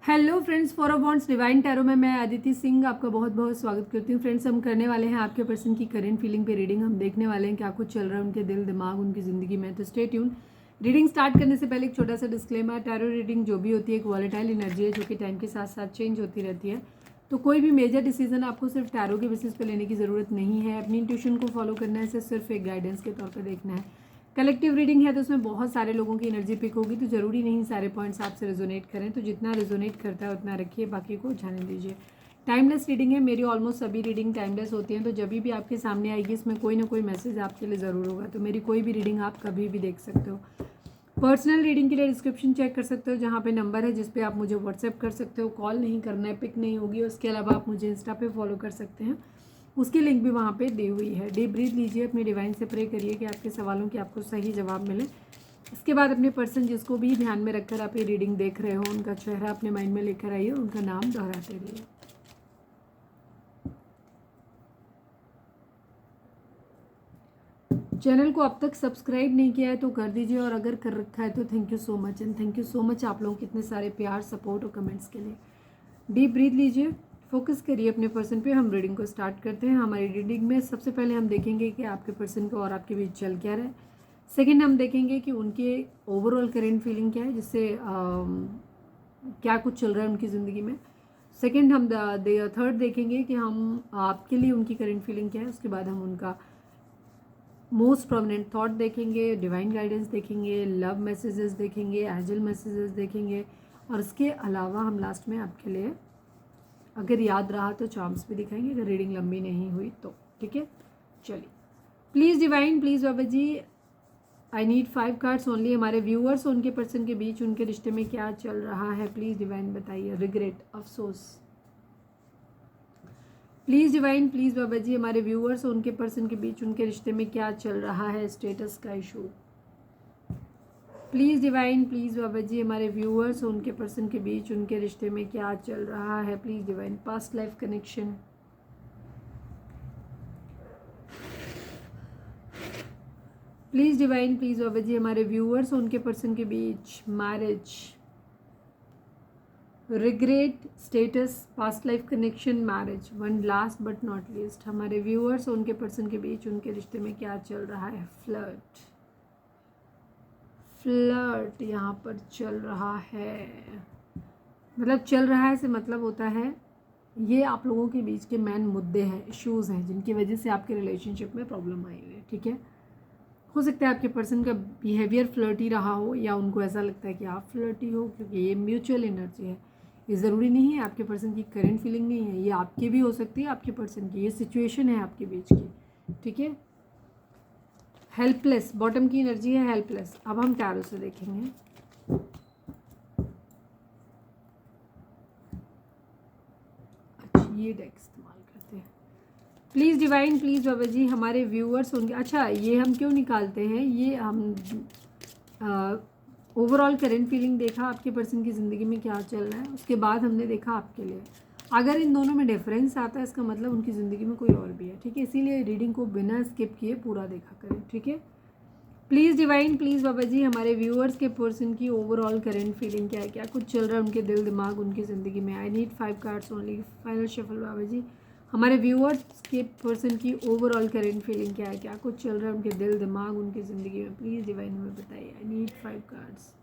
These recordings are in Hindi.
Hello friends, for a wants divine tarot में मैं अदिति सिंह आपका बहुत बहुत स्वागत करती हूँ। फ्रेंड्स, हम करने वाले हैं आपके पर्सन की करेंट फीलिंग पे रीडिंग। हम देखने वाले हैं क्या कुछ चल रहा है उनके दिल दिमाग उनकी ज़िंदगी में। तो स्टे ट्यून। रीडिंग स्टार्ट करने से पहले एक छोटा सा डिस्क्लेमर, टैरो रीडिंग जो भी होती है एक वॉलेटाइल एनर्जी है जो कि टाइम के साथ साथ चेंज होती रहती है। तो कोई भी मेजर डिसीजन आपको सिर्फ टैरो के बेसिस पे लेने की ज़रूरत नहीं है। अपनी इंट्यूशन को फॉलो करना है, इसे सिर्फ एक गाइडेंस के तौर पर देखना है। कलेक्टिव रीडिंग है तो उसमें बहुत सारे लोगों की एनर्जी पिक होगी, तो ज़रूरी नहीं सारे पॉइंट्स आपसे रेजोनेट करें। तो जितना रेजोनेट करता है उतना रखिए, बाकी को जाने दीजिए। टाइमलेस रीडिंग है, मेरी ऑलमोस्ट सभी रीडिंग टाइमलेस होती हैं। तो जब भी आपके सामने आएगी इसमें कोई ना कोई मैसेज आपके लिए ज़रूर होगा। तो मेरी कोई भी रीडिंग आप कभी भी देख सकते हो। पर्सनल रीडिंग के लिए डिस्क्रिप्शन चेक कर सकते हो, जहाँ पे नंबर है जिस पे आप मुझे व्हाट्सएप कर सकते हो। कॉल नहीं करना है, पिक नहीं होगी। उसके अलावा आप मुझे इंस्टा पे फॉलो कर सकते हैं, उसकी लिंक भी वहाँ पे दी हुई है। डीप ब्रीथ लीजिए, अपने डिवाइन से प्रे करिए कि आपके सवालों के आपको सही जवाब मिले। इसके बाद अपने पर्सन जिसको भी ध्यान में रखकर आप ये रीडिंग देख रहे हो उनका चेहरा अपने माइंड में लेकर आइए, उनका नाम दोहराते रहिए। चैनल को अब तक सब्सक्राइब नहीं किया है तो कर दीजिए, और अगर कर रखा है तो thank you so much. And thank you so much आप लोगों के इतने सारे प्यार, सपोर्ट और कमेंट्स के लिए। डीप ब्रीथ लीजिए, फोकस करिए अपने पर्सन पे। हम रीडिंग को स्टार्ट करते हैं। हमारी रीडिंग में सबसे पहले हम देखेंगे कि आपके पर्सन को और आपके बीच चल क्या रहा है। सेकंड, हम देखेंगे कि उनके ओवरऑल करेंट फीलिंग क्या है, जिससे क्या कुछ चल रहा है उनकी ज़िंदगी में। सेकंड, हम थर्ड देखेंगे कि हम आपके लिए उनकी करेंट फीलिंग क्या है। उसके बाद हम उनका मोस्ट प्रोमिनेंट थॉट देखेंगे, डिवाइन गाइडेंस देखेंगे, लव मैसेजेस देखेंगे, एंजल मैसेजेस देखेंगे, और इसके अलावा हम लास्ट में आपके लिए अगर याद रहा तो चार्म्स भी दिखाएंगे, अगर रीडिंग लंबी नहीं हुई तो। ठीक है, चलिए। Please divine, please Baba ji, I need 5 cards only. हमारे व्यूअर्स और उनके पर्सन के बीच उनके रिश्ते में क्या चल रहा है, प्लीज़ डिवाइन बताइए। रिग्रेट, अफसोस। प्लीज़ डिवाइन, प्लीज़ बाबा जी, हमारे व्यूअर्स और उनके पर्सन के बीच उनके रिश्ते में क्या चल रहा है, स्टेटस का इशू। प्लीज़ डिवाइन, प्लीज़ बाबा जी, हमारे व्यूअर्स और उनके पर्सन के बीच उनके रिश्ते में क्या चल रहा है, please divine. Past life connection. Please divine, please बाबा जी, हमारे व्यूअर्स और उनके पर्सन के बीच marriage, regret, status, past life connection, marriage. One last but not least, हमारे व्यूअर्स और उनके पर्सन के बीच उनके रिश्ते में क्या चल रहा है। फ्लर्ट, फ्लर्ट यहाँ पर चल रहा है। मतलब चल रहा है से मतलब होता है ये आप लोगों के बीच के मेन मुद्दे हैं, इश्यूज़ हैं जिनकी वजह से आपके रिलेशनशिप में प्रॉब्लम आई हुई है। ठीक है, हो सकता है आपके पर्सन का बिहेवियर फ्लर्टी रहा हो, या उनको ऐसा लगता है कि आप फ्लर्टी हो, क्योंकि ये म्यूचुअल एनर्जी है। ये ज़रूरी नहीं है आपके पर्सन की करंट फीलिंग नहीं है, ये आपकी भी हो सकती है, आपके पर्सन की। ये सिचुएशन है आपके बीच की। ठीक है, हेल्पलेस, बॉटम की एनर्जी है, हेल्पलेस। अब हम टैरो से देखेंगे। अच्छा, ये डेक इस्तेमाल करते हैं। प्लीज़ डिवाइन, प्लीज़ बाबा जी, हमारे व्यूअर्स उनके, अच्छा ये हम क्यों निकालते हैं, ये हम ओवरऑल करेंट फीलिंग देखा आपके पर्सन की ज़िंदगी में क्या चल रहा है, उसके बाद हमने देखा आपके लिए। अगर इन दोनों में डिफरेंस आता है इसका मतलब उनकी ज़िंदगी में कोई और भी है। ठीक है, इसीलिए रीडिंग को बिना स्किप किए पूरा देखा करें। ठीक है, प्लीज़ डिवाइन, प्लीज़ बाबा जी, हमारे व्यूअर्स के पर्सन की ओवरऑल करेंट फीलिंग क्या है, क्या कुछ चल रहा है उनके दिल दिमाग उनकी ज़िंदगी में। I need 5 cards only, final shuffle बाबा जी। हमारे व्यूअर्स के पर्सन की ओवरऑल करेंट फीलिंग क्या है, क्या कुछ चल रहा है उनके दिल दिमाग उनकी ज़िंदगी में, प्लीज़ डिवाइन हमें बताइए। आई नीड 5 कार्ड्स।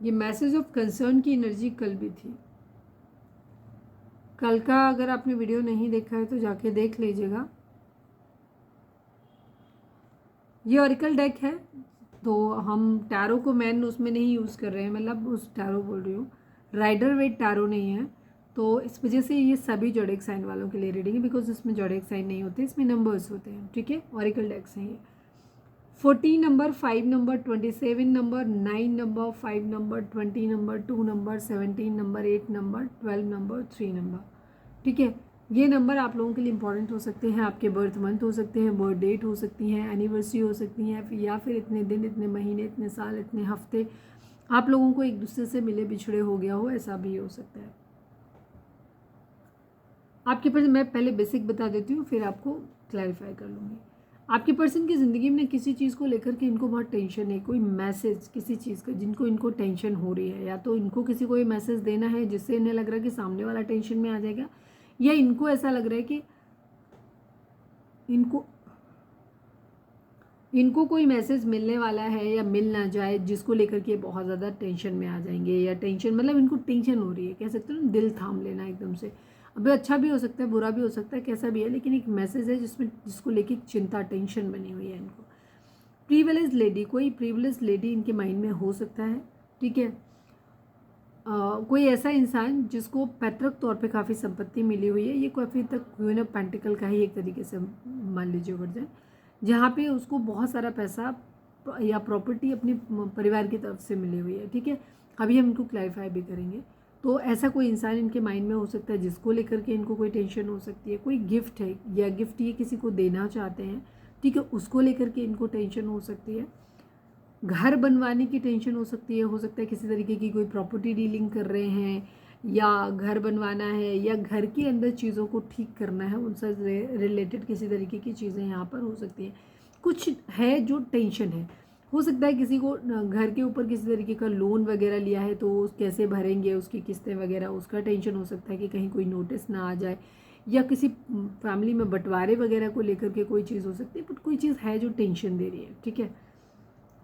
ये मैसेज ऑफ कंसर्न की एनर्जी कल भी थी। कल का अगर आपने वीडियो नहीं देखा है तो जाके देख लीजिएगा। ये ऑरिकल डेक है, तो हम टैरो को मैन उसमें नहीं यूज़ कर रहे हैं, मतलब उस टैरो बोल रही हूँ, राइडर वेट टैरो नहीं है। तो इस वजह से ये सभी जोडिक साइन वालों के लिए रीडिंग है, बिकॉज इसमें जोडिक साइन नहीं होते, इसमें नंबर्स होते हैं। ठीक है, ऑरिकल डेक्स हैं ये। 14 number, 5 number, 27 number, 9 number, 5 number, 20 number, 2 number, 17 number, 8 number, 12 number, 3 number. ठीक है, ये नंबर आप लोगों के लिए इंपॉर्टेंट हो सकते हैं। आपके बर्थ मंथ हो सकते हैं, बर्थ डेट हो सकती हैं, एनिवर्सरी हो सकती हैं, या फिर इतने दिन, इतने महीने, इतने साल, इतने हफ्ते आप लोगों को एक दूसरे से मिले बिछड़े हो गया हो, ऐसा भी हो सकता है। आपके पर्सन, मैं पहले बेसिक बता देती हूँ फिर आपको क्लैरिफाई कर लूँगी। आपके पर्सन की ज़िंदगी में किसी चीज़ को लेकर के इनको बहुत टेंशन है, कोई मैसेज किसी चीज़ का जिनको इनको टेंशन हो रही है, या तो इनको किसी को ये मैसेज देना है जिससे इन्हें लग रहा है कि सामने वाला टेंशन में आ जाएगा, या इनको ऐसा लग रहा है कि इनको कोई मैसेज मिलने वाला है या मिल ना जाए जिसको लेकर के बहुत ज़्यादा टेंशन में आ जाएंगे, या टेंशन मतलब इनको टेंशन हो रही है, कह सकते हो ना दिल थाम लेना एकदम से। अब अच्छा भी हो सकता है, बुरा भी हो सकता है, कैसा भी है, लेकिन एक मैसेज है जिसको लेके चिंता टेंशन बनी हुई है इनको। प्रिविलेज लेडी, कोई प्रिविलेज लेडी इनके माइंड में हो सकता है, ठीक है। कोई ऐसा इंसान जिसको पैतृक तौर पे काफ़ी संपत्ति मिली हुई है, ये काफ़ी तक क्वीन ऑफ पेंटिकल का ही एक तरीके से मान लीजिए वर्जन, जहाँ पे उसको बहुत सारा पैसा या प्रॉपर्टी अपने परिवार की तरफ से मिली हुई है, ठीक है। अभी हम इनको क्लैरिफाई भी करेंगे। तो ऐसा कोई इंसान इनके माइंड में हो सकता है जिसको लेकर के इनको कोई टेंशन हो सकती है। कोई गिफ्ट है या गिफ्ट ये किसी को देना चाहते हैं, ठीक है, उसको लेकर के इनको टेंशन हो सकती है। घर बनवाने की टेंशन हो सकती है, हो सकता है किसी तरीके की कोई प्रॉपर्टी डीलिंग कर रहे हैं, या घर बनवाना है, या घर के अंदर चीज़ों को ठीक करना है, उनसे रिलेटेड किसी तरीके की चीज़ें यहाँ पर हो सकती हैं। कुछ है जो टेंशन है, हो सकता है किसी को घर के ऊपर किसी तरीके का लोन वगैरह लिया है तो कैसे भरेंगे, उसकी किस्तें वगैरह, उसका टेंशन हो सकता है कि कहीं कोई नोटिस ना आ जाए, या किसी फैमिली में बंटवारे वगैरह को लेकर के कोई चीज़ हो सकती है, बट कोई चीज़ है जो टेंशन दे रही है, ठीक है।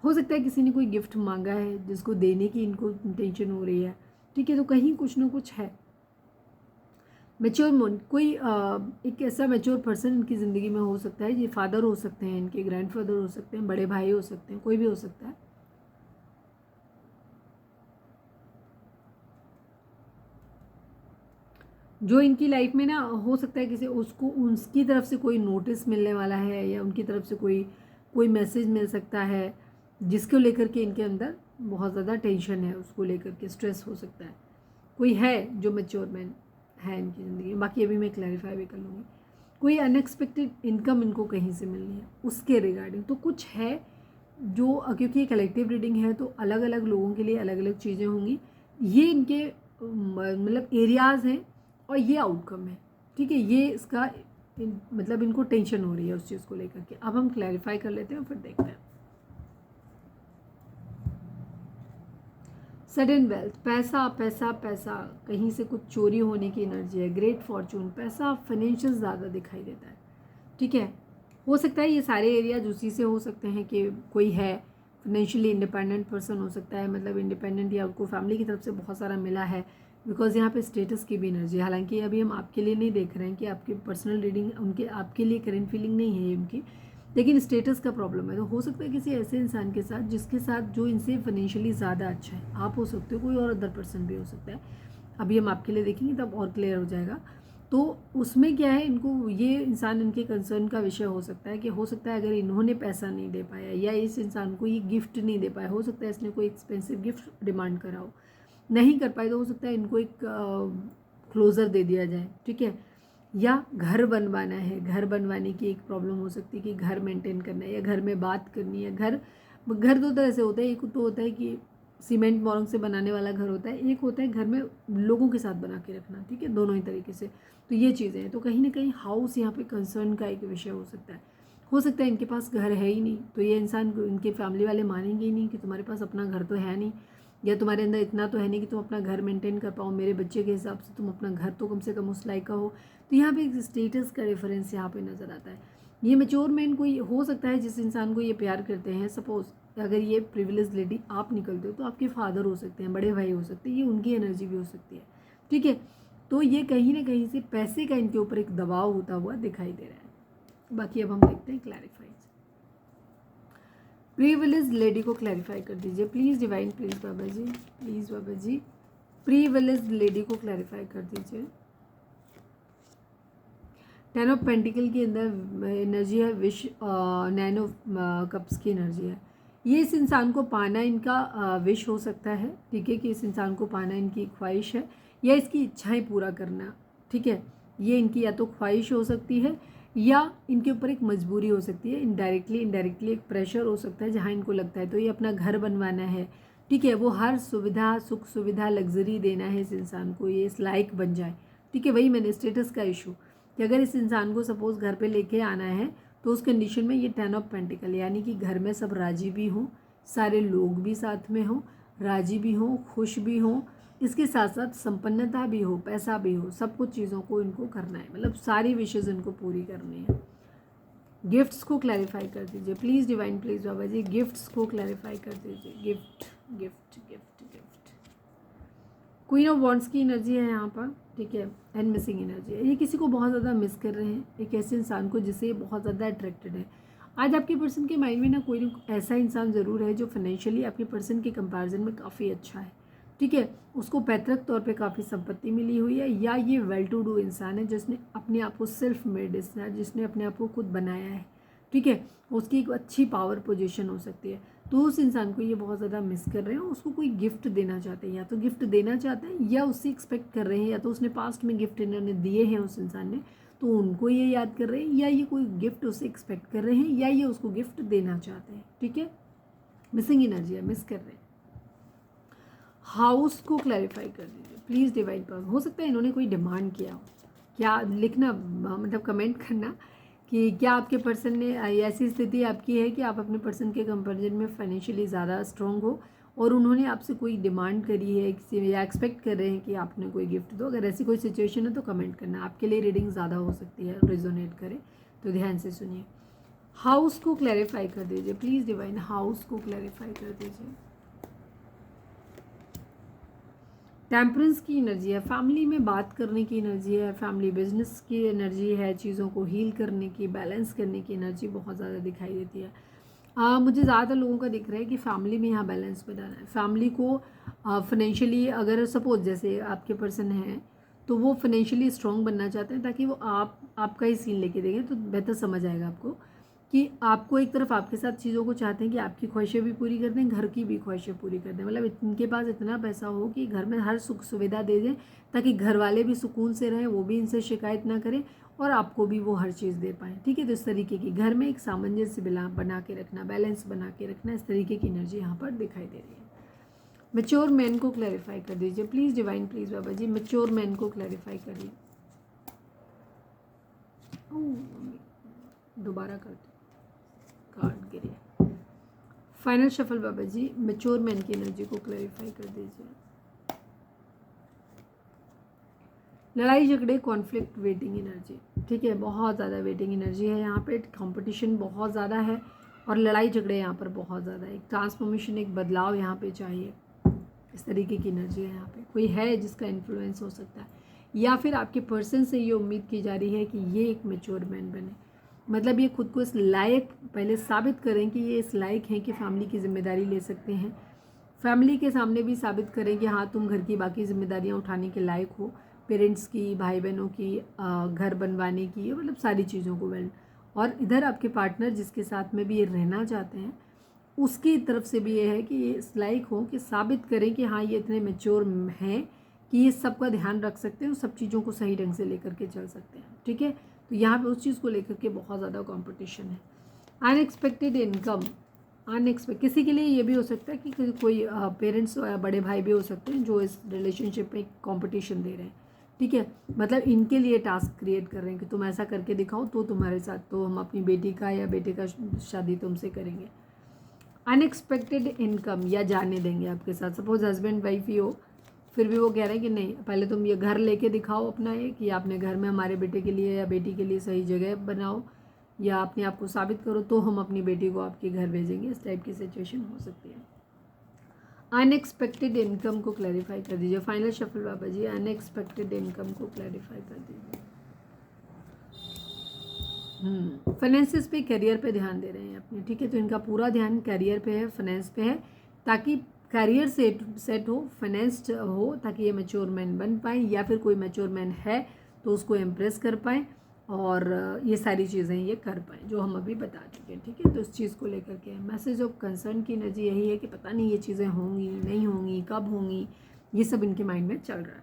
हो सकता है किसी ने कोई गिफ्ट मांगा है जिसको देने की इनको टेंशन हो रही है, ठीक है। तो कहीं कुछ ना कुछ है। मैच्योर मोन, कोई एक ऐसा मैच्योर पर्सन इनकी ज़िंदगी में हो सकता है, ये फादर हो सकते हैं, इनके ग्रैंडफादर हो सकते हैं, बड़े भाई हो सकते हैं, कोई भी हो सकता है। जो इनकी लाइफ में ना हो सकता है किसी उसको उसकी तरफ से कोई नोटिस मिलने वाला है, या उनकी तरफ से कोई मैसेज मिल सकता है जिसको लेकर के इनके अंदर बहुत ज़्यादा टेंशन है, उसको लेकर के स्ट्रेस हो सकता है। कोई है जो मैच्योर मैन है इनकी ज़िंदगी में, बाकी अभी मैं क्लैरिफाई भी कर लूँगी। कोई अनएक्सपेक्टेड इनकम इनको कहीं से मिलनी है उसके रिगार्डिंग, तो कुछ है जो, क्योंकि ये कलेक्टिव रीडिंग है तो अलग अलग लोगों के लिए अलग अलग चीज़ें होंगी। ये इनके मतलब एरियाज़ हैं और ये आउटकम है, ठीक है। ये इसका मतलब इनको टेंशन हो रही है उस चीज़ को लेकर के। अब हम क्लैरिफाई कर लेते हैं और फिर देखते हैं। सडन वेल्थ, पैसा पैसा पैसा, कहीं से कुछ चोरी होने की एनर्जी है। ग्रेट फॉर्चून, पैसा फाइनेंशियल ज़्यादा दिखाई देता है, ठीक है। हो सकता है ये सारे एरियाज उसी से हो सकते हैं कि कोई है फाइनेंशियली इंडिपेंडेंट पर्सन हो सकता है, मतलब इंडिपेंडेंट, या उनको फैमिली की तरफ से बहुत सारा मिला है, बिकॉज यहाँ पे स्टेटस की भी एनर्जी है। हालांकि अभी हम आपके लिए नहीं देख रहे हैं कि आपकी पर्सनल रीडिंग उनके आपके लिए करेंट फीलिंग नहीं है ये उनकी, लेकिन स्टेटस का प्रॉब्लम है। तो हो सकता है किसी ऐसे इंसान के साथ जिसके साथ जो इनसे फाइनेंशियली ज़्यादा अच्छा है। आप हो सकते हो, कोई और अदर पर्सन भी हो सकता है, अभी हम आपके लिए देखेंगे तब और क्लियर हो जाएगा। तो उसमें क्या है, इनको ये इंसान इनके कंसर्न का विषय हो सकता है कि हो सकता है अगर इन्होंने पैसा नहीं दे पाया या इस इंसान को ये गिफ्ट नहीं दे पाया, हो सकता है इसने कोई एक्सपेंसिव गिफ्ट डिमांड करा हो, नहीं कर पाए, तो हो सकता है इनको एक क्लोज़र दे दिया जाए, ठीक है। या घर बनवाना है, घर बनवाने की एक प्रॉब्लम हो सकती है कि घर मेंटेन करना है या घर में बात करनी है। घर दो तरह से होता है, एक तो होता है कि सीमेंट मोरंग से बनाने वाला घर होता है, एक होता है घर में लोगों के साथ बना के रखना, ठीक है, दोनों ही तरीके से। तो ये चीज़ें हैं, तो कहीं ना कहीं हाउस यहाँ पे कंसर्न का एक विषय हो सकता है। हो सकता है इनके पास घर है ही नहीं, तो ये इंसान, इनके फैमिली वाले मानेंगे ही नहीं कि तुम्हारे पास अपना घर तो है नहीं, या तुम्हारे अंदर इतना तो है नहीं कि तुम अपना घर मेंटेन कर पाओ, मेरे बच्चे के हिसाब से तुम अपना घर तो कम से कम उस लायक का हो। तो यहाँ पे एक स्टेटस का रेफरेंस यहाँ पे नज़र आता है। ये मैच्योर मैन कोई हो सकता है जिस इंसान को ये प्यार करते हैं, सपोज अगर ये प्रिविलेज लेडी आप निकलते हो तो आपके फादर हो सकते हैं, बड़े भाई हो सकते हैं, ये उनकी एनर्जी भी हो सकती है, ठीक है। तो ये कहीं ना कहीं से पैसे का इनके ऊपर एक दबाव होता हुआ दिखाई दे रहा है। बाकी अब हम देखते हैं क्लैरिफाई। प्रिविलेज लेडी को क्लैरिफाई कर दीजिए please divine, please Baba ji, please Baba ji, privilege lady को क्लैरिफाई कर दीजिए। 10 ऑफ पेंटिकल के अंदर एनर्जी है विश, 9 ऑफ कप्स की एनर्जी है। ये इस इंसान को पाना इनका विश हो सकता है, ठीक है, कि इस इंसान को पाना इनकी ख्वाहिश है या इसकी इच्छाएं पूरा करना, ठीक है। ये इनकी या तो ख्वाहिश हो सकती है या इनके ऊपर एक मजबूरी हो सकती है, इनडायरेक्टली एक प्रेशर हो सकता है जहाँ इनको लगता है तो ये अपना घर बनवाना है, ठीक है, वो हर सुविधा, सुख सुविधा, लग्जरी देना है इस इंसान को, ये इस लायक बन जाए, ठीक है, वही मैंने स्टेटस का इशू कि अगर इस इंसान को सपोज घर पे लेके आना है तो उस कंडीशन में ये 10 ऑफ पेंटिकल, यानी कि घर में सब राजी भी हों, सारे लोग भी साथ में हों, राजी भी हों, खुश भी हों, इसके साथ साथ संपन्नता भी हो, पैसा भी हो, सब कुछ चीज़ों को इनको करना है, मतलब सारी विशेज़ इनको पूरी करनी है। गिफ्ट्स को क्लैरिफाई कर दीजिए please divine, please Baba ji gifts को क्लैरिफाई कर दीजिए। Gift gift gift gift, queen of wands की एनर्जी है यहाँ पर, ठीक है, एंड मिसिंग एनर्जी है। ये किसी को बहुत ज़्यादा मिस कर रहे हैं, एक ऐसे इंसान को जिसे बहुत ज़्यादा अट्रैक्टेड है। आज आपके पर्सन के माइंड में ना कोई ऐसा इंसान ज़रूर है जो फाइनेंशियली आपके पर्सन के कंपैरिजन में काफ़ी अच्छा है, ठीक है, उसको पैतृक तौर पे काफ़ी संपत्ति मिली हुई है, या ये वेल टू डू इंसान है जिसने अपने आप को सेल्फ मेड है, जिसने अपने आप को खुद बनाया है, ठीक है, उसकी एक अच्छी पावर पोजीशन हो सकती है। तो उस इंसान को ये बहुत ज़्यादा मिस कर रहे हैं, उसको कोई गिफ्ट देना चाहते हैं, या तो गिफ्ट देना चाहते हैं या उससे एक्सपेक्ट कर रहे हैं, या तो उसने पास्ट में गिफ्ट इन्होंने दिए हैं उस इंसान ने तो उनको ये याद कर रहे हैं, या ये कोई गिफ्ट उससे एक्सपेक्ट कर रहे हैं, या ये उसको गिफ्ट देना चाहते हैं, ठीक है, मिसिंग एनर्जी है, मिस कर रहे हैं। हाउस को क्लैरिफाई कर दीजिए प्लीज़ डिवाइन पर। हो सकता है इन्होंने कोई डिमांड किया हो, क्या लिखना, मतलब कमेंट करना कि क्या आपके पर्सन ने ऐसी स्थिति आपकी है कि आप अपने पर्सन के कंपैरिजन में फाइनेंशियली ज़्यादा स्ट्रॉन्ग हो और उन्होंने आपसे कोई डिमांड करी है किसी, या एक्सपेक्ट कर रहे हैं कि आपने कोई गिफ्ट दो। अगर ऐसी कोई सिचुएशन है तो कमेंट करना, आपके लिए रीडिंग ज़्यादा हो सकती है, रेजोनेट करे तो ध्यान से सुनिए। हाउस को क्लैरिफाई कर दीजिए प्लीज़ डिवाइन, हाउस को क्लैरिफाई कर दीजिए। टेम्परेंस की एनर्जी है, फैमिली में बात करने की एनर्जी है, फैमिली बिजनेस की एनर्जी है, चीज़ों को हील करने की, बैलेंस करने की एनर्जी बहुत ज़्यादा दिखाई देती है। मुझे ज़्यादातर लोगों का दिख रहा है कि फैमिली में यहाँ बैलेंस बनाना है, फैमिली को फाइनेंशियली, अगर सपोज जैसे आपके पर्सन हैं तो वो फाइनेंशियली स्ट्रॉन्ग बनना चाहते हैं ताकि वो आपका ही सीन लेके देंगे तो बेहतर समझ आएगा आपको कि आपको एक तरफ आपके साथ चीज़ों को चाहते हैं कि आपकी ख्वाहिशें भी पूरी कर दें, घर की भी ख्वाहिशें पूरी कर दें, मतलब इनके पास इतना पैसा हो कि घर में हर सुख सुविधा दे दें ताकि घर वाले भी सुकून से रहें, वो भी इनसे शिकायत ना करें और आपको भी वो हर चीज़ दे पाएँ, ठीक है। तो इस तरीके की घर में एक सामंजस्य बना के रखना, बैलेंस बना के रखना, इस तरीके की एनर्जी यहाँ पर दिखाई दे रही है। मैच्योर मैन को क्लैरिफाई कर दीजिए please divine, please Baba ji mature man को क्लैरिफाई करिए। दोबारा करते कार्ड गिरे। फाइनल शफल बाबा जी, मैच्योर मैन की एनर्जी को क्लैरिफाई कर दीजिए। लड़ाई झगड़े, कॉन्फ्लिक्ट, वेटिंग एनर्जी, ठीक है, बहुत ज़्यादा वेटिंग एनर्जी है यहाँ पे, कंपटीशन बहुत ज़्यादा है और लड़ाई झगड़े यहाँ पर बहुत ज़्यादा है, एक ट्रांसफॉर्मेशन, एक बदलाव यहाँ पे चाहिए, इस तरीके की एनर्जी है यहाँ पे। कोई है जिसका इन्फ्लुएंस हो सकता है, या फिर आपके पर्सन से ये उम्मीद की जा रही है कि ये एक मैच्योर मैन बने, मतलब ये खुद को इस लायक पहले साबित करें कि ये इस लायक हैं कि फैमिली की जिम्मेदारी ले सकते हैं, फैमिली के सामने भी साबित करें कि हाँ तुम घर की बाकी जिम्मेदारियाँ उठाने के लायक हो, पेरेंट्स की, भाई बहनों की, घर बनवाने की, मतलब सारी चीज़ों को वेल। और इधर आपके पार्टनर जिसके साथ में भी ये रहना चाहते हैं उसकी तरफ से भी ये है कि ये इस लायक हो कि साबित करें कि हाँ ये इतने मैच्योर हैं कि ये सबका ध्यान रख सकते हैं और सब चीज़ों को सही ढंग से लेकर के चल सकते हैं, ठीक है। तो यहाँ पे उस चीज़ को लेकर के बहुत ज़्यादा कंपटीशन है। अनएक्सपेक्टेड इनकम, किसी के लिए ये भी हो सकता है कि कोई पेरेंट्स बड़े भाई भी हो सकते हैं जो इस रिलेशनशिप में कंपटीशन दे रहे हैं, ठीक है, मतलब इनके लिए टास्क क्रिएट कर रहे हैं कि तुम ऐसा करके दिखाओ तो तुम्हारे साथ, तो हम अपनी बेटी का या बेटे का शादी तुमसे करेंगे। अनएक्सपेक्टेड इनकम, या जाने देंगे आपके साथ, सपोज हस्बैंड वाइफ ही हो फिर भी वो कह रहे हैं कि नहीं पहले तुम ये घर लेके दिखाओ अपना, ये कि आपने घर में हमारे बेटे के लिए या बेटी के लिए सही जगह बनाओ या अपने आप को साबित करो तो हम अपनी बेटी को आपके घर भेजेंगे, इस टाइप की सिचुएशन हो सकती है। अनएक्सपेक्टेड इनकम को क्लैरिफाई कर दीजिए फाइनल शफल बाबा जी, अनएक्सपेक्टेड इनकम को क्लैरिफाई कर दीजिए। फाइनेंसिस पे, करियर पे ध्यान दे रहे हैं अपने, ठीक है, तो इनका पूरा ध्यान करियर पे है, फाइनेंस पे है, ताकि करियर सेट हो, फाइनेंस हो, ताकि ये मैच्योर मैन बन पाए, या फिर कोई मैच्योर मैन है तो उसको इम्प्रेस कर पाएँ और ये सारी चीज़ें ये कर पाएँ जो हम अभी बता चुके हैं, ठीक है। तो इस चीज़ को लेकर के मैसेज ऑफ कंसर्न की एनर्जी यही है कि पता नहीं ये चीज़ें होंगी नहीं होंगी, कब होंगी, ये सब इनके माइंड में चल रहा है।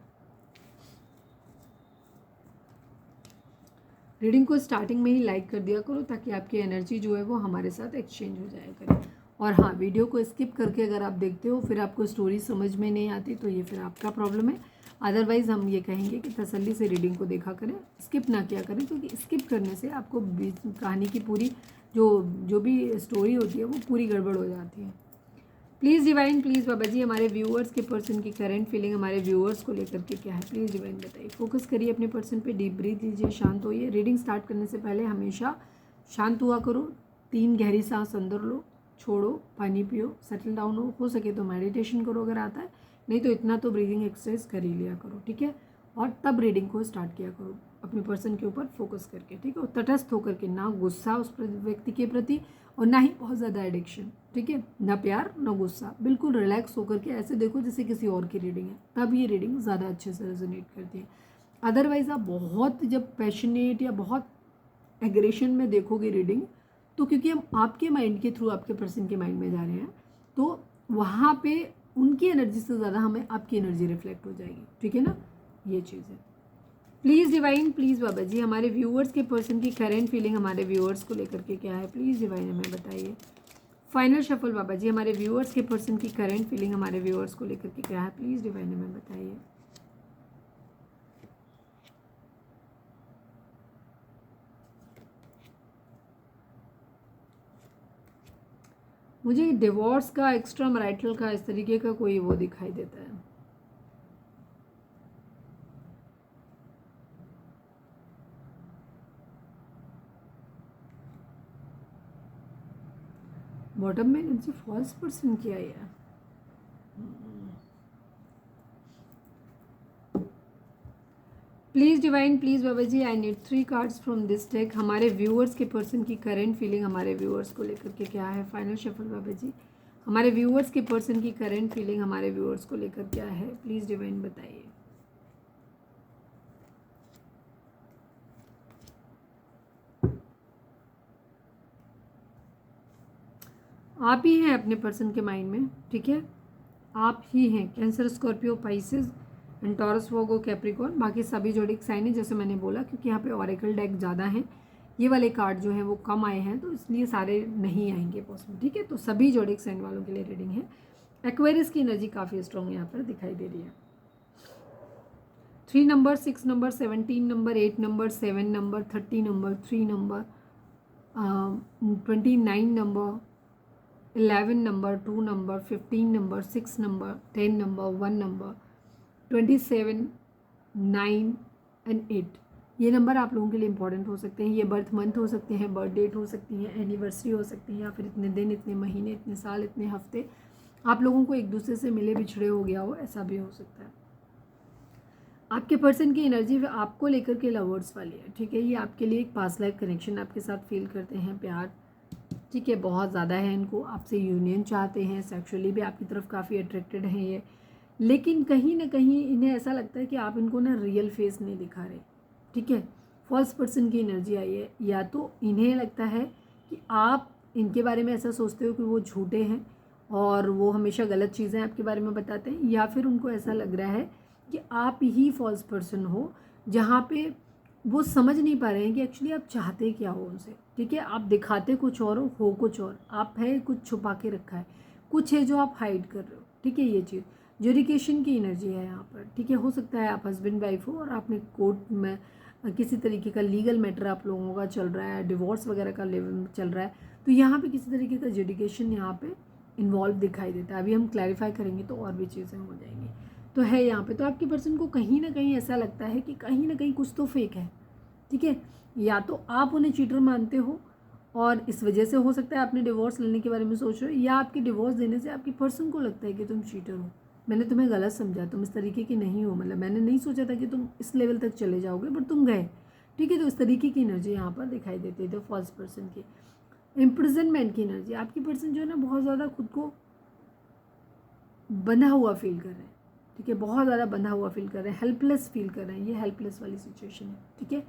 रीडिंग को स्टार्टिंग में ही लाइक कर दिया करो ताकि आपकी एनर्जी जो है वो हमारे साथ एक्सचेंज हो जाया करे, और हाँ, वीडियो को स्किप करके अगर आप देखते हो फिर आपको स्टोरी समझ में नहीं आती तो ये फिर आपका प्रॉब्लम है। अदरवाइज़ हम ये कहेंगे कि तसल्ली से रीडिंग को देखा करें, स्किप ना किया करें, क्योंकि स्किप करने से आपको कहानी की पूरी जो भी स्टोरी होती है वो पूरी गड़बड़ हो जाती है। प्लीज़ डिवाइन, प्लीज़ बाबा जी, हमारे व्यूअर्स के पर्सन की करंट फीलिंग हमारे व्यूअर्स को लेकर के क्या है, प्लीज़ डिवाइन बताइए। फोकस करिए अपने पर्सन पे, डीप ब्रीथ लीजिए, शांत होइए। रीडिंग स्टार्ट करने से पहले हमेशा शांत हुआ करो, 3 गहरी सांस अंदर लो, छोड़ो, पानी पियो, सेटल डाउन हो सके तो मेडिटेशन करो अगर आता है, नहीं तो इतना तो ब्रीदिंग एक्सरसाइज कर ही लिया करो, ठीक है। और तब रीडिंग को स्टार्ट किया करो अपने पर्सन के ऊपर फोकस करके, ठीक है। और तटस्थ होकर के, ना गुस्सा उस व्यक्ति के प्रति और ना ही बहुत ज़्यादा एडिक्शन, ठीक है, ना प्यार ना गुस्सा, बिल्कुल रिलैक्स होकर के ऐसे देखो जैसे किसी और की रीडिंग है, तब ये रीडिंग ज़्यादा अच्छे से रेजोनेट करती है। अदरवाइज़ आप बहुत जब पैशनेट या बहुत एग्रेशन में देखोगे रीडिंग, तो क्योंकि हम आपके माइंड के थ्रू आपके पर्सन के माइंड में जा रहे हैं, तो वहाँ पे उनकी एनर्जी से ज़्यादा हमें आपकी एनर्जी रिफ्लेक्ट हो जाएगी, ठीक है ना, ये चीज़ है। प्लीज़ डिवाइन, प्लीज़ बाबा जी, हमारे व्यूअर्स के पर्सन की करेंट फीलिंग हमारे व्यूअर्स को लेकर के क्या है, प्लीज़ डिवाइन हमें बताइए। फाइनल शफल बाबा जी, हमारे व्यूअर्स के पर्सन की करेंट फीलिंग हमारे व्यूअर्स को लेकर के क्या है, प्लीज़ डिवाइन हमें बताइए। मुझे डिवोर्स का, एक्स्ट्रा मैरिटल का, इस तरीके का कोई वो दिखाई देता है। बॉटम में एनर्जी फॉल्स पर्सन की आई है। Please divine, please Baba ji, I need 3 cards from this deck. हमारे व्यूअर्स के पर्सन की करेंट फीलिंग हमारे व्यूअर्स को लेकर के क्या है, फाइनल शफल बाबा जी, हमारे व्यूअर्स के पर्सन की करेंट फीलिंग हमारे व्यूअर्स को लेकर क्या है, प्लीज़ डिवाइन बताइए। आप ही हैं अपने पर्सन के माइंड में, ठीक है, आप ही हैं। Cancer, Scorpio, Pisces and Taurus, Virgo, Capricorn, बाकी सभी जोडिक साइन है, जैसे मैंने बोला, क्योंकि यहाँ पे ऑरेकल डेक ज़्यादा हैं, ये वाले कार्ड जो हैं वो कम आए हैं, तो इसलिए सारे नहीं आएंगे पॉसिबल, ठीक है। तो सभी जोडिक साइन वालों के लिए रीडिंग है। एक्वेरियस की एनर्जी काफ़ी स्ट्रॉन्ग यहाँ पर दिखाई दे रही है। 3 number, 6 number, 17 number, 8 number, 7 number, 30 number, 3 number, 29 number, 11 number, 2 number, 15 number, 6 number, 10 number, 1 number, 27, 9 and 8। ये नंबर आप लोगों के लिए इंपॉर्टेंट हो सकते हैं। ये बर्थ मंथ हो सकते हैं, बर्थ डेट हो सकती है, एनिवर्सरी हो सकती है, या फिर इतने दिन, इतने महीने, इतने साल, इतने हफ्ते आप लोगों को एक दूसरे से मिले बिछड़े हो गया हो, ऐसा भी हो सकता है। आपके पर्सन की एनर्जी आपको लेकर के लवर्स वाली है, ठीक है। ये आपके लिए एक पास्ट लाइफ कनेक्शन आपके साथ फील करते हैं, प्यार, ठीक है, बहुत ज़्यादा है इनको, आपसे यूनियन चाहते हैं, सेक्सुअली भी आपकी तरफ काफ़ी अट्रैक्टेड हैं ये, लेकिन कहीं ना कहीं इन्हें ऐसा लगता है कि आप इनको ना रियल फेस नहीं दिखा रहे, ठीक है। फॉल्स पर्सन की एनर्जी आई है, या तो इन्हें लगता है कि आप इनके बारे में ऐसा सोचते हो कि वो झूठे हैं और वो हमेशा गलत चीज़ें आपके बारे में बताते हैं, या फिर उनको ऐसा लग रहा है कि आप ही फॉल्स पर्सन हो, जहाँ पे वो समझ नहीं पा रहे हैं कि एक्चुअली आप चाहते क्या हो उनसे, ठीक है। आप दिखाते कुछ और हो कुछ और, आप है कुछ छुपा के रखा है, कुछ है जो आप हाइड कर रहे हो, ठीक है। ये चीज़ जुडिकेशन की एनर्जी है यहाँ पर, ठीक है। हो सकता है आप हस्बैंड वाइफ हो और आपने कोर्ट में किसी तरीके का लीगल मैटर आप लोगों का चल रहा है, डिवोर्स वगैरह का चल रहा है, तो यहाँ पे किसी तरीके का जुडिकेशन यहाँ पे इन्वॉल्व दिखाई देता है। अभी हम क्लैरिफाई करेंगे तो और भी चीज़ें हो जाएंगी। तो है यहाँ पे, तो आपके पर्सन को कहीं ना कहीं ऐसा लगता है कि कहीं ना कहीं कुछ तो फेक है, ठीक है। या तो आप उन्हें चीटर मानते हो और इस वजह से हो सकता है आपने डिवोर्स लेने के बारे में सोच रहे हो, या आपके डिवोर्स देने से आपके पर्सन को लगता है कि तुम चीटर हो, मैंने तुम्हें गलत समझा, तुम इस तरीके की नहीं हो, मतलब मैंने नहीं सोचा था कि तुम इस लेवल तक चले जाओगे, बट तुम गए, ठीक है। तो इस तरीके की एनर्जी यहाँ पर दिखाई देती है। तो फॉल्स पर्सन की इम्प्रिजनमेंट की एनर्जी, आपकी पर्सन जो है ना बहुत ज़्यादा खुद को बंधा हुआ फील कर रहे हैं, ठीक है, बहुत ज़्यादा बंधा हुआ फील कर रहे हैं, हेल्पलेस फील कर रहे हैं, ये हेल्पलेस वाली सिचुएशन है, ठीक है।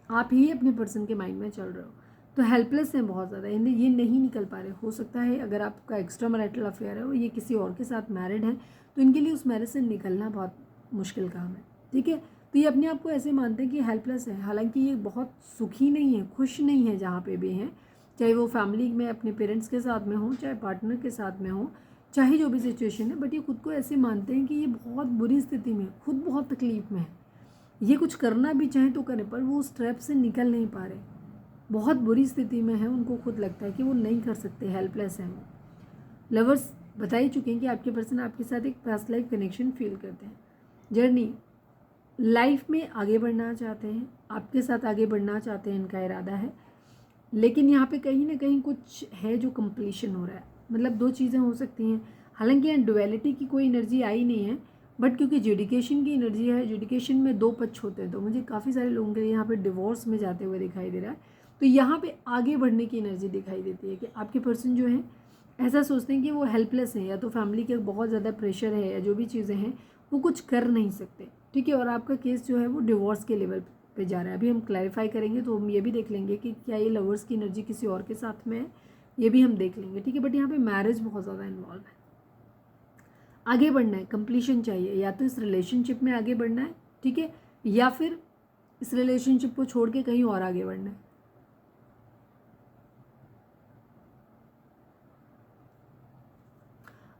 आप ही अपने पर्सन के माइंड में चल रहे हो, तो हेल्पलेस हैं बहुत ज़्यादा, इन्हें ये नहीं निकल पा रहे। हो सकता है अगर आपका एक्स्ट्रा मैरिटल अफेयर है और ये किसी और के साथ मैरिड है, तो इनके लिए उस मैरिज से निकलना बहुत मुश्किल काम है, ठीक है। तो ये अपने आप को ऐसे मानते हैं कि हेल्पलेस है, हालांकि ये बहुत सुखी नहीं है, खुश नहीं है जहाँ पे भी हैं, चाहे वो फैमिली में अपने पेरेंट्स के साथ में हो, चाहे पार्टनर के साथ में हो, चाहे जो भी सिचुएशन है, बट ये खुद को ऐसे मानते हैं कि ये बहुत बुरी स्थिति में, खुद बहुत तकलीफ में है, ये कुछ करना भी चाहें तो करें, पर वो उस ट्रैप से निकल नहीं पा रहे, बहुत बुरी स्थिति में है, उनको खुद लगता है कि वो नहीं कर सकते, हेल्पलेस हैं वो। लवर्स बता ही चुके हैं कि आपके पर्सन आपके साथ एक पास्ट लाइफ कनेक्शन फील करते हैं। जर्नी लाइफ में आगे बढ़ना चाहते हैं, आपके साथ आगे बढ़ना चाहते हैं, इनका इरादा है, लेकिन यहाँ पे कहीं ना कहीं कुछ है जो कंप्लीशन हो रहा है। मतलब दो चीज़ें हो सकती हैं, हालांकि यहाँ डुअलिटी की कोई एनर्जी आई नहीं है, बट क्योंकि जुडिकेशन की एनर्जी है, जुडिकेशन में दो पक्ष होते हैं, तो मुझे काफ़ी सारे लोगों के लिए यहाँ पे डिवोर्स में जाते हुए दिखाई दे रहा है। तो यहाँ पे आगे बढ़ने की एनर्जी दिखाई देती है कि आपके पर्सन जो है ऐसा सोचते हैं कि वो हेल्पलेस हैं, या तो फैमिली के बहुत ज़्यादा प्रेशर है, या जो भी चीज़ें हैं वो कुछ कर नहीं सकते, ठीक है। और आपका केस जो है वो डिवोर्स के लेवल पे जा रहा है। अभी हम क्लैरिफाई करेंगे तो हम ये भी देख लेंगे कि क्या ये लवर्स की एनर्जी किसी और के साथ में है, ये भी हम देख लेंगे, ठीक है। बट यहाँ पे मैरिज बहुत ज़्यादा इन्वॉल्व है, आगे बढ़ना है, कंप्लीशन चाहिए, या तो इस रिलेशनशिप में आगे बढ़ना है, ठीक है, या फिर इस रिलेशनशिप को छोड़ के कहीं और आगे बढ़ना है।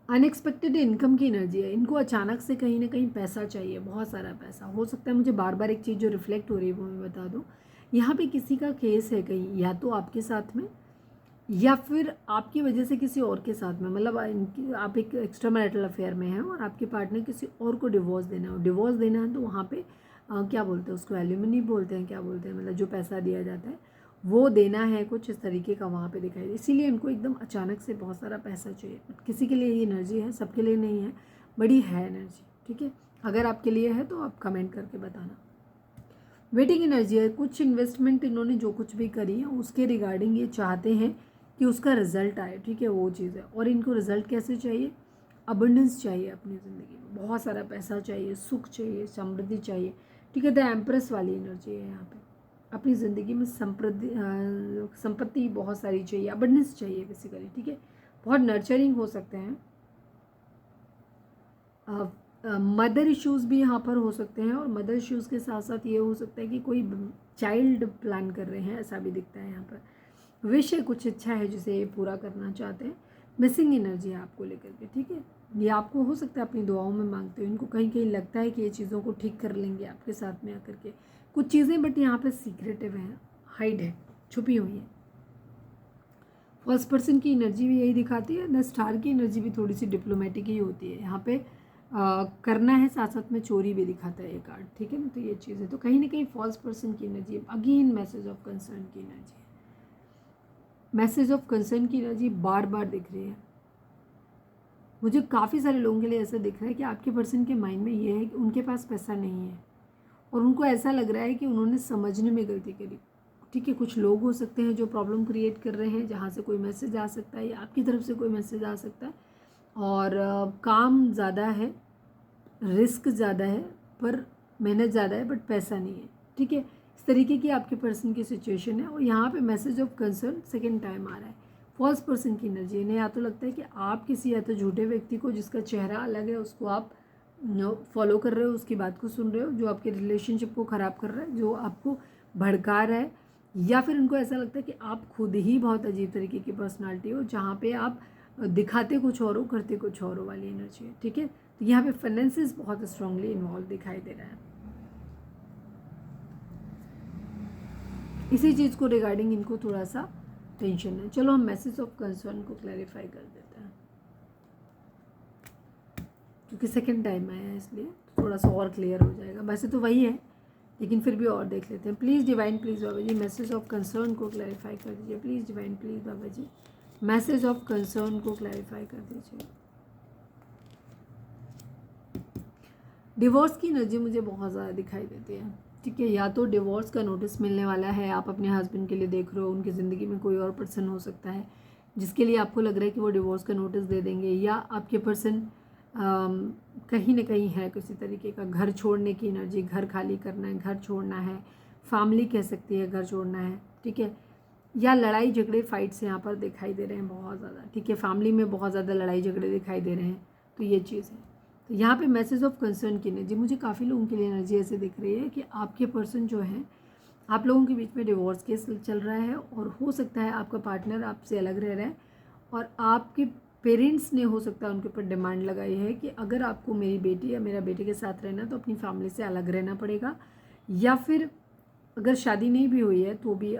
अनएक्सपेक्टेड इनकम की एनर्जी है, इनको अचानक से कहीं ना कहीं पैसा चाहिए, बहुत सारा पैसा हो सकता है। मुझे बार बार एक चीज़ जो रिफ्लेक्ट हो रही है वो मैं बता दूँ, यहाँ पे किसी का केस है कहीं, या तो आपके साथ में या फिर आपकी वजह से किसी और के साथ में, मतलब आप एक एक्स्ट्रा मैरिटल अफेयर में हैं और आपके पार्टनर किसी और को डिवोर्स देना है। डिवोर्स देना है तो वहाँ पे क्या बोलते हैं उसको, एल्यूमिनी बोलते हैं, क्या बोलते हैं, मतलब जो पैसा दिया जाता है वो देना है, कुछ इस तरीके का वहाँ पे दिखाई दे। इसीलिए इनको एकदम अचानक से बहुत सारा पैसा चाहिए। किसी के लिए ये एनर्जी है, सबके लिए नहीं है, बड़ी है एनर्जी, ठीक है। अगर आपके लिए है तो आप कमेंट करके बताना। वेटिंग एनर्जी है, कुछ इन्वेस्टमेंट इन्होंने जो कुछ भी करी है उसके रिगार्डिंग ये चाहते हैं कि उसका रिजल्ट आए, ठीक है, वो चीज़ है। और इनको रिजल्ट कैसे चाहिए, अबंडेंस चाहिए अपनी ज़िंदगी में, बहुत सारा पैसा चाहिए, सुख चाहिए, समृद्धि चाहिए, ठीक है। द एम्प्रेस वाली एनर्जी है यहाँ पे, अपनी ज़िंदगी में संपत्ति बहुत सारी चाहिए, अबंडेंस चाहिए बेसिकली, ठीक है। बहुत नर्चरिंग हो सकते हैं। मदर इश्यूज़ भी यहाँ पर हो सकते हैं, और मदर इश्यूज़ के साथ साथ ये हो सकता है कि कोई चाइल्ड प्लान कर रहे हैं, ऐसा भी दिखता है यहाँ पर। विश है, कुछ इच्छा है जिसे ये पूरा करना चाहते हैं। मिसिंग एनर्जी है आपको लेकर के, ठीक है। ये आपको हो सकता है अपनी दुआओं में मांगते हो, इनको कहीं कहीं लगता है कि ये चीज़ों को ठीक कर लेंगे आपके साथ में आकर के कुछ चीज़ें, बट यहाँ पे सीक्रेटिव हैं, हाइड है, छुपी हुई है। फर्स्ट पर्सन की एनर्जी भी यही दिखाती है। द स्टार की एनर्जी भी थोड़ी सी डिप्लोमेटिक ही होती है, यहाँ पे करना है, साथ साथ में चोरी भी दिखाता है ये कार्ड, ठीक है ना। तो ये चीज़ है, तो कहीं ना कहीं फर्स्ट पर्सन की energy, again message of concern की एनर्जी है। मैसेज ऑफ कंसर्न की एनर्जी बार बार दिख रही है मुझे। काफ़ी सारे लोगों के लिए ऐसा दिख रहा है कि आपके पर्सन के माइंड में ये है कि उनके पास पैसा नहीं है, और उनको ऐसा लग रहा है कि उन्होंने समझने में गलती करी, ठीक है। कुछ लोग हो सकते हैं जो प्रॉब्लम क्रिएट कर रहे हैं, जहाँ से कोई मैसेज आ सकता है, या आपकी तरफ से कोई मैसेज आ सकता है। और काम ज़्यादा है, रिस्क ज़्यादा है, पर मेहनत ज़्यादा है, बट पैसा नहीं है, ठीक है। इस तरीके की आपके पर्सन की सिचुएशन है, और यहाँ पे message of concern second time आ रहा है। फर्स्ट पर्सन की एनर्जी, इन्हें या तो लगता है कि आप किसी या तो झूठे व्यक्ति को जिसका चेहरा अलग है उसको आप फॉलो कर रहे हो, उसकी बात को सुन रहे हो, जो आपके रिलेशनशिप को ख़राब कर रहा है, जो आपको भड़का रहा है, या फिर उनको ऐसा लगता है कि आप खुद ही बहुत अजीब तरीके की पर्सनालिटी हो, जहाँ पे आप दिखाते कुछ और हो, करते कुछ और हो वाली एनर्जी है, ठीक है। तो यहाँ पे फाइनेंसेस बहुत स्ट्रांगली इन्वॉल्व दिखाई दे रहा है। इसी चीज़ को रिगार्डिंग इनको थोड़ा सा टेंशन है। चलो हम मैसेज ऑफ कंसर्न को क्लैरिफाई कर देते हैं, क्योंकि सेकेंड टाइम आया है इसलिए थोड़ा सा और क्लियर हो जाएगा। वैसे तो वही है, लेकिन फिर भी और देख लेते हैं। Please divine, please Baba ji message of concern को क्लैरिफाई कर दीजिए। Please divine, please Baba ji message of concern को क्लैरिफाई कर दीजिए। डिवोर्स की एनर्जी मुझे बहुत ज़्यादा दिखाई देती है, ठीक है। या तो डिवोर्स का नोटिस मिलने वाला है, आप अपने हस्बैंड के लिए देख रहे हो, उनकी ज़िंदगी में कोई और पर्सन हो सकता है जिसके लिए आपको लग रहा है कि वो डिवोर्स का नोटिस दे देंगे, या आपके पर्सन कहीं ना कहीं है किसी तरीके का घर छोड़ने की एनर्जी, घर खाली करना है, घर छोड़ना है, फैमिली कह सकती है घर छोड़ना है, ठीक है। या लड़ाई झगड़े फाइट्स यहाँ पर दिखाई दे रहे हैं बहुत ज़्यादा, ठीक है। फैमिली में बहुत ज़्यादा लड़ाई झगड़े दिखाई दे रहे हैं, तो ये चीज़ है। तो यहाँ पे मैसेज ऑफ कंसर्न की एनर्जी, मुझे काफ़ी लोगों के लिए एनर्जी ऐसे दिख रही है कि आपके पर्सन जो है आप लोगों के बीच में डिवोर्स केस चल रहा है और हो सकता है आपका पार्टनर आपसे अलग रह रहा है और आपके पेरेंट्स ने हो सकता है उनके ऊपर डिमांड लगाई है कि अगर आपको मेरी बेटी या मेरा बेटे के साथ रहना तो अपनी फैमिली से अलग रहना पड़ेगा, या फिर अगर शादी नहीं भी हुई है तो भी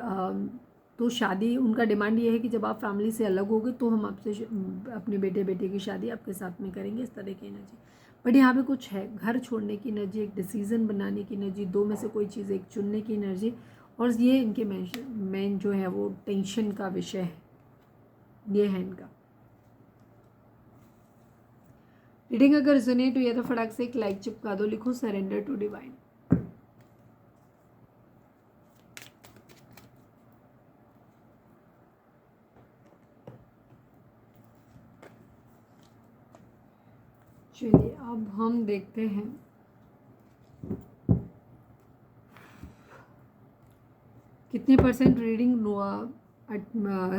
तो शादी उनका डिमांड ये है कि जब आप फैमिली से अलग होगे तो हम आपसे अपने बेटे की शादी आपके साथ में करेंगे, इस तरह की एनर्जी। बट यहाँ पे कुछ है, घर छोड़ने की एनर्जी, एक डिसीज़न बनाने की एनर्जी, दो में से कोई चीज़ एक चुनने की एनर्जी, और ये इनके मेन जो है वो टेंशन का विषय है, ये है इनका। रीडिंग अगर रिजोनेट हुई है तो फटाक से एक लाइक चिपका दो, लिखो सरेंडर टू डिवाइन। चलिए अब हम देखते हैं कितने परसेंट रीडिंग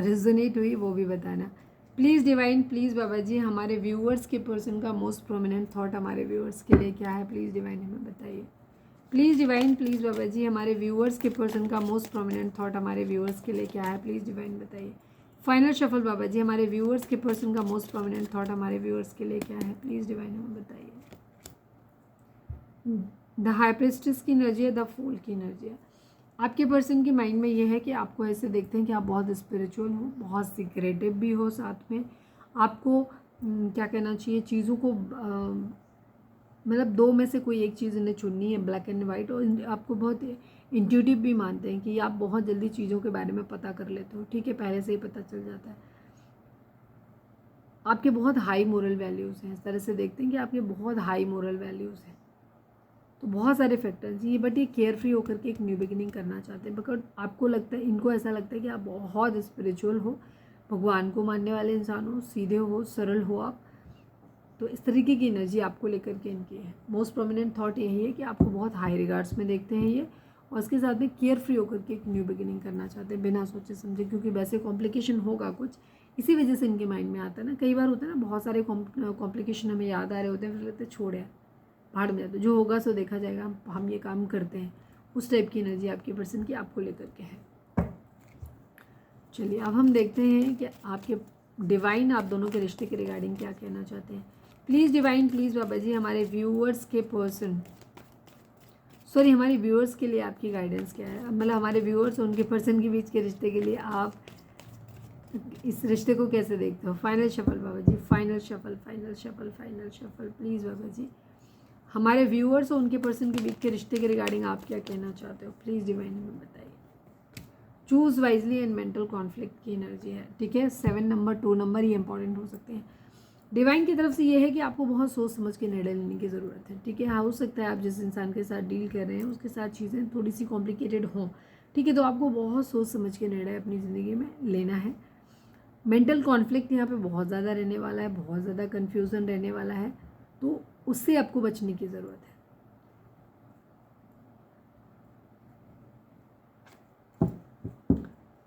रिजोनेट हुई वो भी बताना प्लीज़ डिवाइन। प्लीज़ बाबा जी हमारे व्यूअर्स के पर्सन का मोस्ट प्रोमिनेंट थॉट हमारे व्यूअर्स के लिए क्या है, प्लीज़ डिवाइन हमें बताइए। प्लीज़ डिवाइन, प्लीज़ बाबा जी हमारे व्यूअर्स के पर्सन का मोस्ट प्रोमिनेंट थॉट हमारे व्यूअर्स के लिए क्या है, प्लीज़ डिवाइन बताइए। फाइनल शफल बाबा जी हमारे व्यूअर्स के पर्सन का मोस्ट प्रोमिनेंट थॉट हमारे व्यूअर्स के लिए क्या है, प्लीज़ डिवाइन हमें बताइए। द हाई प्रिस्टेस की एनर्जी है, द फूल की एनर्जी है। आपके पर्सन के माइंड में ये है कि आपको ऐसे देखते हैं कि आप बहुत स्पिरिचुअल हो, बहुत सीक्रेटिव भी हो, साथ में आपको क्या कहना चाहिए, चीज़ों को मतलब दो में से कोई एक चीज़ इन्हें चुननी है, ब्लैक एंड वाइट, और आपको बहुत इंट्यूटिव भी मानते हैं कि आप बहुत जल्दी चीज़ों के बारे में पता कर लेते हो, ठीक है, पहले से ही पता चल जाता है। आपके बहुत हाई मोरल वैल्यूज़ हैं, इस तरह से देखते हैं कि आपके बहुत हाई मोरल वैल्यूज़ हैं, तो बहुत सारे फैक्टर्स ये, बट ये केयर फ्री होकर के एक न्यू बिगिनिंग करना चाहते हैं, बिकॉज आपको लगता है, इनको ऐसा लगता है कि आप बहुत स्पिरिचुअल हो, भगवान को मानने वाले इंसान हो, सीधे हो, सरल हो आप, तो इस तरीके की एनर्जी आपको लेकर के इनकी है। मोस्ट प्रोमिनेंट थॉट यही है कि आपको बहुत हाई रिगार्ड्स में देखते हैं ये, और उसके साथ में केयर फ्री होकर के एक न्यू बिगिनिंग करना चाहते हैं बिना सोचे समझे, क्योंकि वैसे कॉम्प्लिकेशन होगा कुछ, इसी वजह से इनके माइंड में आता है ना। कई बार होता है ना, बहुत सारे कॉम्प्लिकेशन हमें याद आ रहे होते हैं, फिर लगते छोड़ यार भाड़ में जाते, जो होगा सो देखा जाएगा, हम ये काम करते हैं, उस टाइप की एनर्जी आपके पर्सन की आपको लेकर के है। चलिए अब हम देखते हैं कि आपके डिवाइन आप दोनों के रिश्ते के रिगार्डिंग क्या कहना चाहते हैं। प्लीज़ डिवाइन, प्लीज़ बाबा जी हमारे व्यूअर्स के पर्सन, सॉरी हमारे व्यूअर्स के लिए आपकी गाइडेंस क्या है, मतलब हमारे व्यूअर्स और उनके पर्सन के बीच के रिश्ते के लिए आप इस रिश्ते को कैसे देखते हो। Final shuffle Baba ji, final shuffle, final shuffle, final shuffle, please बाबा जी हमारे व्यूअर्स और उनके पर्सन के बीच के रिश्ते के रिगार्डिंग आप क्या कहना चाहते हो, प्लीज़ डिवाइन हमें बताइए। Choose wisely and mental conflict की एनर्जी है, ठीक है, 7 नंबर 2 नंबर ये इंपॉर्टेंट हो सकते हैं। डिवाइन की तरफ से ये है कि आपको बहुत सोच समझ के निर्णय लेने की ज़रूरत है, ठीक है। हाँ हो सकता है आप जिस इंसान के साथ डील कर रहे हैं उसके साथ चीज़ें थोड़ी सी कॉम्प्लिकेटेड हों, ठीक है, तो आपको बहुत सोच समझ के निर्णय अपनी ज़िंदगी में लेना है। मेंटल कॉन्फ्लिक्ट यहाँ पे बहुत ज़्यादा रहने वाला है, बहुत ज़्यादा कन्फ्यूज़न रहने वाला है, तो उससे आपको बचने की ज़रूरत है।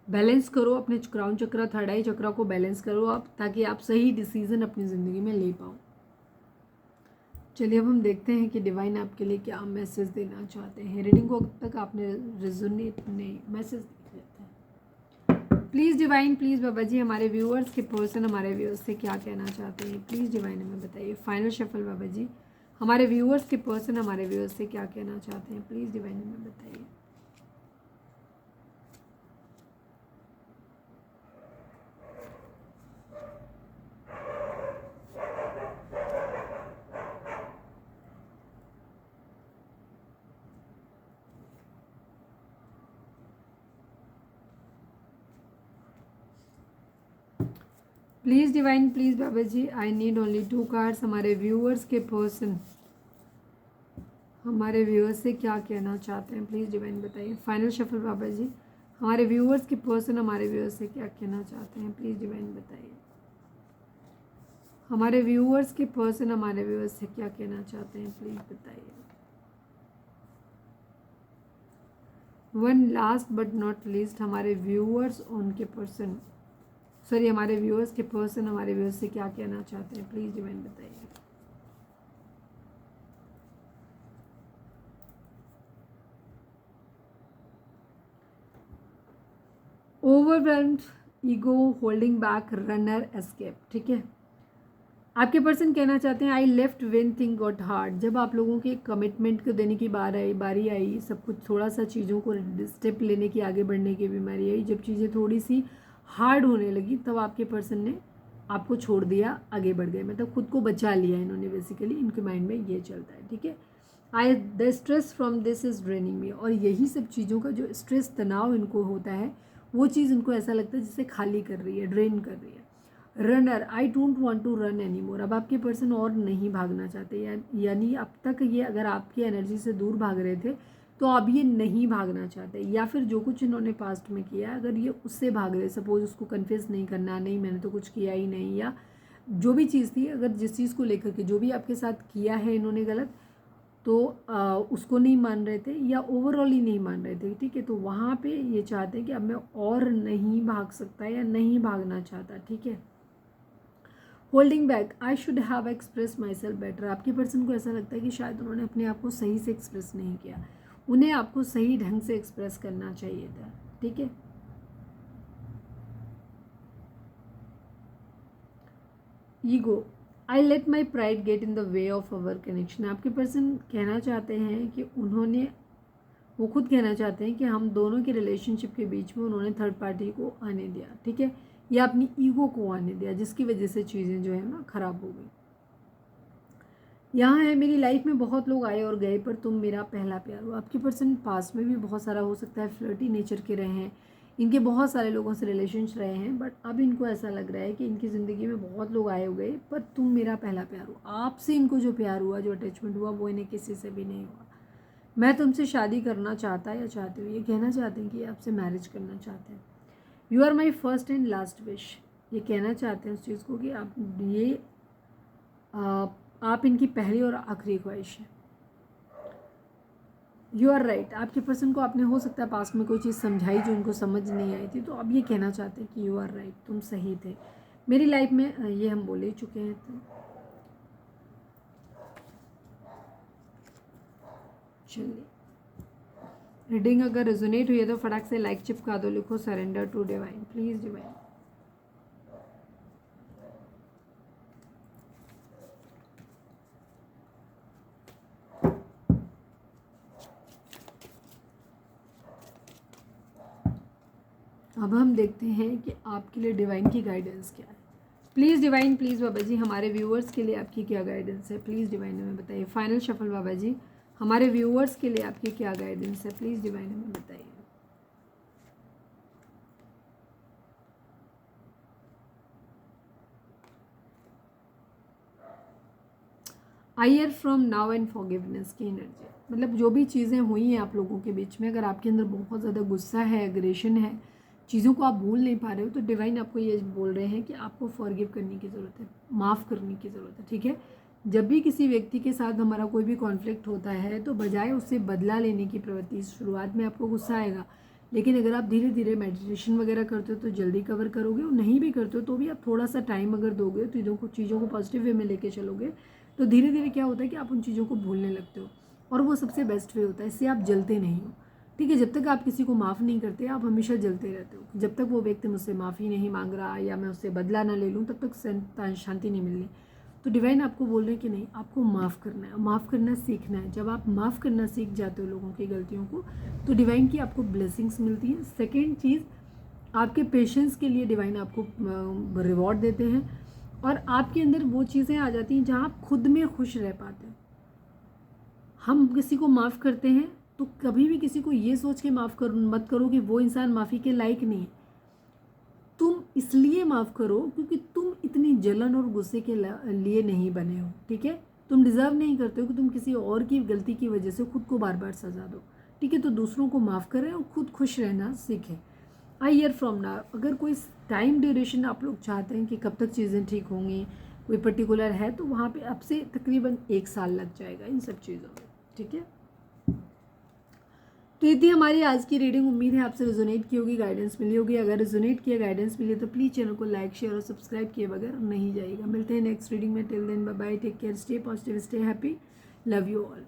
बैलेंस करो अपने क्राउन चक्र, थर्ड आई चक्र को बैलेंस करो आप, ताकि आप सही डिसीजन अपनी ज़िंदगी में ले पाओ। चलिए अब हम देखते हैं कि डिवाइन आपके लिए क्या मैसेज देना चाहते हैं। रीडिंग को अब तक आपने रिजोनेट नहीं, मैसेज देख लेते हैं। प्लीज़ डिवाइन, प्लीज़ बाबा जी हमारे व्यूअर्स के पर्सन हमारे व्यूअर्स से क्या कहना चाहते हैं, प्लीज़ डिवाइन हमें बताइए। फाइनल शफल बाबा जी हमारे व्यूअर्स के पर्सन हमारे व्यूअर्स से क्या कहना चाहते हैं, प्लीज़ डिवाइन हमें बताइए। Please divine, please Baba ji I need only 2 cards हमारे व्यूअर्स के पर्सन हमारे व्यूअर्स से क्या कहना चाहते हैं, प्लीज़ डिवाइन बताइए। फाइनल शफल बाबा जी हमारे व्यूअर्स के पर्सन हमारे व्यूअर्स से क्या कहना चाहते हैं, प्लीज़ डिवाइन बताइए। हमारे व्यूअर्स के पर्सन हमारे व्यूअर्स से क्या कहना चाहते हैं, प्लीज़ बताइए। One last but not least हमारे व्यूअर्स उनके पर्सन, सॉरी हमारे व्यूअर्स के पर्सन हमारे व्यूअर्स से क्या कहना चाहते हैं, प्लीज़ डिवाइन बताइए। Overwhelmed, ego, holding back, runner, escape. ठीक है, आपके पर्सन कहना चाहते हैं I left when thing got hard. जब आप लोगों के कमिटमेंट को देने की बारी आई, सब कुछ थोड़ा सा चीज़ों को स्टेप लेने की, आगे बढ़ने की बीमारी आई, जब चीज़ें थोड़ी सी हार्ड होने लगी तब आपके पर्सन ने आपको छोड़ दिया, आगे बढ़ गए, मतलब खुद को बचा लिया इन्होंने। बेसिकली इनके माइंड में ये चलता है। ठीक है, I the stress from this is draining me. और यही सब चीज़ों का जो स्ट्रेस, तनाव इनको होता है, वो चीज़ इनको ऐसा लगता है जिससे खाली कर रही है, ड्रेन कर रही है। Runner, I don't want to run any more. अब आपके पर्सन और नहीं भागना चाहते, यानी अब तक ये अगर आपकी एनर्जी से दूर भाग रहे थे तो अब ये नहीं भागना चाहते, या फिर जो कुछ इन्होंने पास्ट में किया अगर ये उससे भाग रहे, सपोज उसको कन्फेस नहीं करना, नहीं मैंने तो कुछ किया ही नहीं, या जो भी चीज़ थी, अगर जिस चीज़ को लेकर के जो भी आपके साथ किया है इन्होंने गलत, तो उसको नहीं मान रहे थे या ओवरऑल ही नहीं मान रहे थे। ठीक है, तो वहाँ पे ये चाहते हैं कि अब मैं और नहीं भाग सकता या नहीं भागना चाहता। ठीक है, holding back, I should have express my self better. आपके पर्सन को ऐसा लगता है कि शायद उन्होंने अपने आप को सही से एक्सप्रेस नहीं किया, उन्हें आपको सही ढंग से एक्सप्रेस करना चाहिए था। ठीक है, ego, I let my pride get in the way of our connection. आपके पर्सन कहना चाहते हैं कि वो खुद कहना चाहते हैं कि हम दोनों के रिलेशनशिप के बीच में उन्होंने थर्ड पार्टी को आने दिया। ठीक है, या अपनी ईगो को आने दिया, जिसकी वजह से चीज़ें जो है ना ख़राब हो गई। यहाँ है, मेरी लाइफ में बहुत लोग आए और गए पर तुम मेरा पहला प्यार हो। आपके पर्सन पास में भी बहुत सारा हो सकता है फ्लर्टी नेचर के रहे हैं, इनके बहुत सारे लोगों से रिलेशंस रहे हैं, बट अब इनको ऐसा लग रहा है कि इनकी ज़िंदगी में बहुत लोग आए हो गए पर तुम मेरा पहला प्यार हो। आपसे इनको जो प्यार हुआ, जो अटैचमेंट हुआ, वो इन्हें किसी से भी नहीं हुआ। मैं तुमसे शादी करना चाहता या चाहती हूँ, ये कहना चाहते हैं कि आपसे मैरिज करना चाहते हैं। You are my first and last wish, ये कहना चाहते हैं उस चीज़ को कि आप इनकी पहली और आखिरी ख्वाहिश है। यू आर राइट, आपके पर्सन को आपने हो सकता है पास्ट में कोई चीज़ समझाई जो उनको समझ नहीं आई थी, तो अब ये कहना चाहते हैं कि यू आर राइट, तुम सही थे मेरी लाइफ में। ये हम बोल ही चुके हैं। तो चलिए, रीडिंग अगर रेजोनेट हुई है तो फटाक से लाइक चिपका दो, लिखो surrender to divine, please divine. अब हम देखते हैं कि आपके लिए डिवाइन की गाइडेंस क्या है। प्लीज़ डिवाइन, प्लीज़ बाबा जी, हमारे व्यूअर्स के लिए आपकी क्या गाइडेंस है, प्लीज़ डिवाइन हमें बताइए। फाइनल शफल बाबा जी, हमारे व्यूअर्स के लिए आपकी क्या गाइडेंस है, प्लीज़ डिवाइन हमें बताइए। आयर फ्रॉम नाउ एंड फॉरगिवनेस की एनर्जी, मतलब जो भी चीज़ें हुई हैं आप लोगों के बीच में, अगर आपके अंदर बहुत ज़्यादा गुस्सा है, एग्रेशन है, चीज़ों को आप भूल नहीं पा रहे हो, तो डिवाइन आपको ये बोल रहे हैं कि आपको फॉरगिव करने की ज़रूरत है, माफ़ करने की ज़रूरत है। ठीक है, जब भी किसी व्यक्ति के साथ हमारा कोई भी कॉन्फ्लिक्ट होता है तो बजाय उससे बदला लेने की प्रवृत्ति, शुरुआत में आपको गुस्सा आएगा, लेकिन अगर आप धीरे धीरे मेडिटेशन वगैरह करते हो तो जल्दी कवर करोगे, और नहीं भी करते हो तो भी आप थोड़ा सा टाइम अगर दोगे, तो चीज़ों को पॉजिटिव वे में लेके चलोगे, तो धीरे धीरे क्या होता है कि आप उन चीज़ों को भूलने लगते हो, और वो सबसे बेस्ट वे होता है, इससे आप जलते नहीं हो। ठीक है, जब तक आप किसी को माफ़ नहीं करते आप हमेशा जलते रहते हो। जब तक वो व्यक्ति मुझसे माफ़ी नहीं मांग रहा या मैं उससे बदला ना ले लूँ, तब तक शांति नहीं मिलनी। तो डिवाइन आपको बोल रहे हैं कि नहीं, आपको माफ़ करना है, माफ़ करना सीखना है। जब आप माफ़ करना सीख जाते हो लोगों की गलतियों को, तो डिवाइन की आपको ब्लेसिंग्स मिलती हैं। सेकेंड चीज़, आपके पेशेंस के लिए डिवाइन आपको रिवॉर्ड देते हैं, और आपके अंदर वो चीज़ें आ जाती हैं जहाँ आप खुद में खुश रह पाते हैं। हम किसी को माफ़ करते हैं तो कभी भी किसी को ये सोच के मत करो कि वो इंसान माफ़ी के लायक नहीं है। तुम इसलिए माफ़ करो क्योंकि तुम इतनी जलन और गुस्से के लिए नहीं बने हो। ठीक है, तुम डिज़र्व नहीं करते हो कि तुम किसी और की गलती की वजह से खुद को बार बार सजा दो। ठीक है, तो दूसरों को माफ़ करें और खुद खुश रहना सीखें। आई ईयर फ्रॉम नाउ, अगर कोई टाइम ड्यूरेशन आप लोग चाहते हैं कि कब तक चीज़ें ठीक होंगी, कोई पर्टिकुलर है, तो वहाँ पे अब से तकरीबन 1 साल लग जाएगा इन सब चीज़ों में। ठीक है, तो ये थी हमारी आज की रीडिंग। उम्मीद है आपसे रिजोनेट की होगी, गाइडेंस मिली होगी। अगर रिजोनेट किया, गाइडेंस मिली, तो प्लीज़ चैनल को लाइक, शेयर और सब्सक्राइब किए बगैर नहीं जाइएगा। मिलते हैं नेक्स्ट रीडिंग में। Till then bye bye, take care, stay positive, stay happy, love you all.